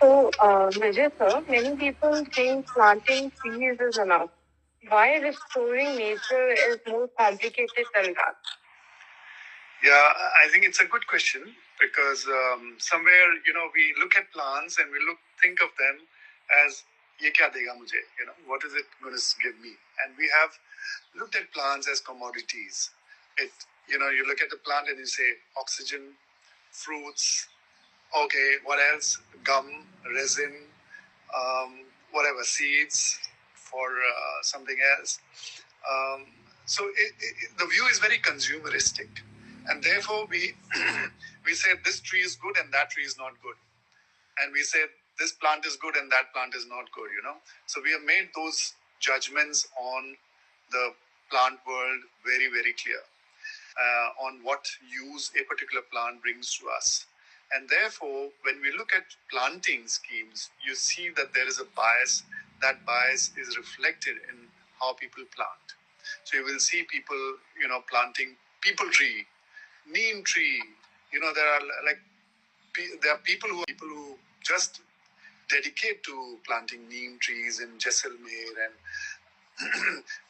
Vijay sir, many people think planting trees is enough. Why restoring nature is more complicated than that? Yeah, I think it's a good question because somewhere, we look at plants and we think of them as ye kya dega mujhe, what is it going to give me? And we have looked at plants as commodities. You look at the plant and you say oxygen, fruits, okay, what else? Gum, resin, whatever, seeds for something else. Um, the view is very consumeristic, and therefore we we say this tree is good and that tree is not good, and we say this plant is good and that plant is not good. So we have made those judgments on the plant world very, very clear on what use a particular plant brings to us. And therefore, when we look at planting schemes, you see that there is a bias. That bias is reflected in how people plant. So you will see people, planting people tree, neem tree. There are people who just dedicate to planting neem trees in Jaisalmer and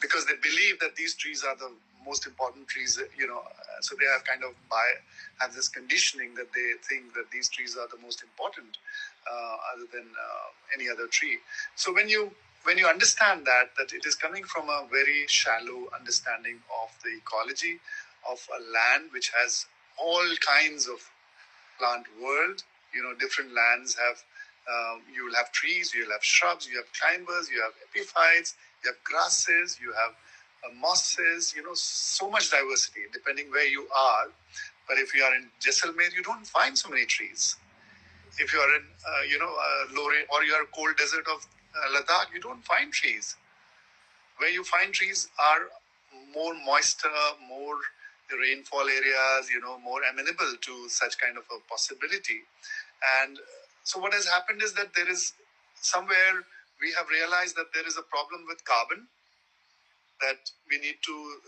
because they believe that these trees are the most important trees, so they have have this conditioning that they think that these trees are the most important other than any other tree. So when you understand that it is coming from a very shallow understanding of the ecology of a land which has all kinds of plant world, different lands have you will have trees, you will have shrubs, you have climbers, you have epiphytes, you have grasses, you have mosses, so much diversity depending where you are. But if you are in Jaisalmer, you don't find so many trees. If you are in, Lorraine or you are cold desert of Ladakh, you don't find trees. Where you find trees are more moister, more rainfall areas, more amenable to such kind of a possibility. And so what has happened is that there is somewhere we have realized that there is a problem with carbon, that we need to,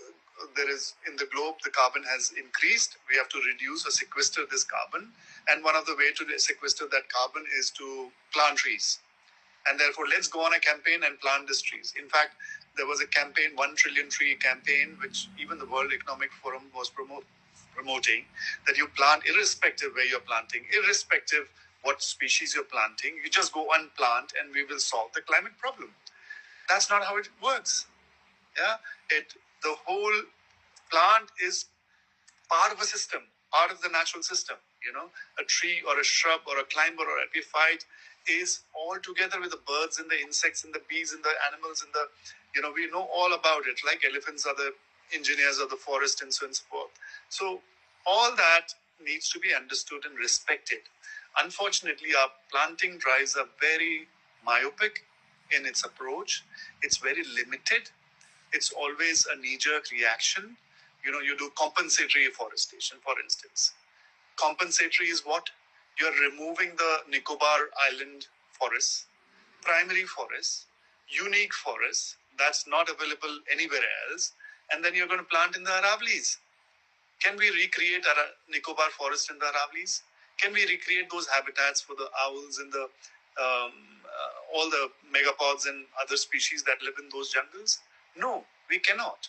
there is in the globe, the carbon has increased. We have to reduce or sequester this carbon. And one of the way to sequester that carbon is to plant trees. And therefore, let's go on a campaign and plant these trees. In fact, there was a campaign, 1 trillion tree campaign, which even the World Economic Forum was promoting, that you plant irrespective where you're planting, irrespective what species you're planting. You just go and plant and we will solve the climate problem. That's not how it works. Yeah, the whole plant is part of a system, part of the natural system. A tree or a shrub or a climber or epiphyte is all together with the birds and the insects and the bees and the animals and the, we know all about it. Like elephants are the engineers of the forest and so on and so forth. So all that needs to be understood and respected. Unfortunately, our planting drives are very myopic in its approach. It's very limited. It's always a knee-jerk reaction. You do compensatory afforestation, for instance. Compensatory is what? You're removing the Nicobar Island forests, primary forests, unique forests that's not available anywhere else, and then you're going to plant in the Aravallis. Can we recreate our Nicobar forest in the Aravallis? Can we recreate those habitats for the owls and the all the megapods and other species that live in those jungles? No, we cannot.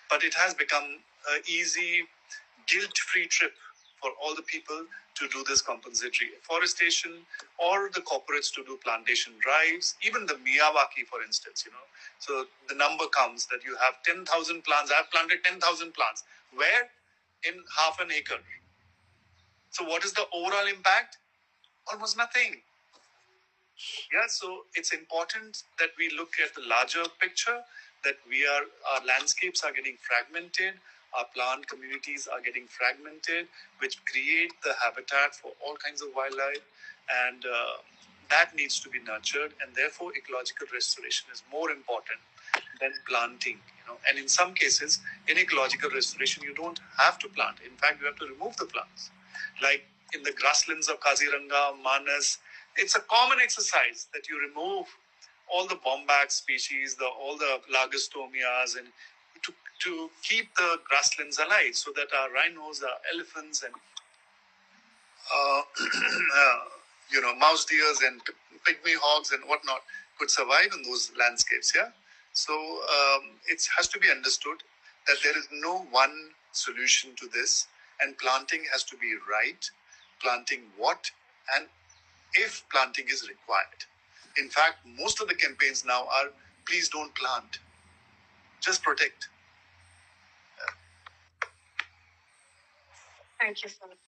But it has become an easy, guilt-free trip for all the people to do this compensatory afforestation, or the corporates to do plantation drives, even the Miyawaki, for instance, So the number comes that you have 10,000 plants. I've planted 10,000 plants. Where? In half an acre. So what is the overall impact? Almost nothing. Yeah, so it's important that we look at the larger picture, that our landscapes are getting fragmented, our plant communities are getting fragmented, which create the habitat for all kinds of wildlife, and that needs to be nurtured, and therefore ecological restoration is more important than planting. And in some cases, in ecological restoration, you don't have to plant. In fact, you have to remove the plants. Like in the grasslands of Kaziranga, Manas, it's a common exercise that you remove all the bombax species, all the Lagostomias, and to keep the grasslands alive, so that our rhinos, our elephants, and mouse deers and pygmy hogs and whatnot could survive in those landscapes. Yeah. So it has to be understood that there is no one solution to this, and planting has to be right. Planting what and if planting is required. In fact, most of the campaigns now are please don't plant, just protect. Thank you so much.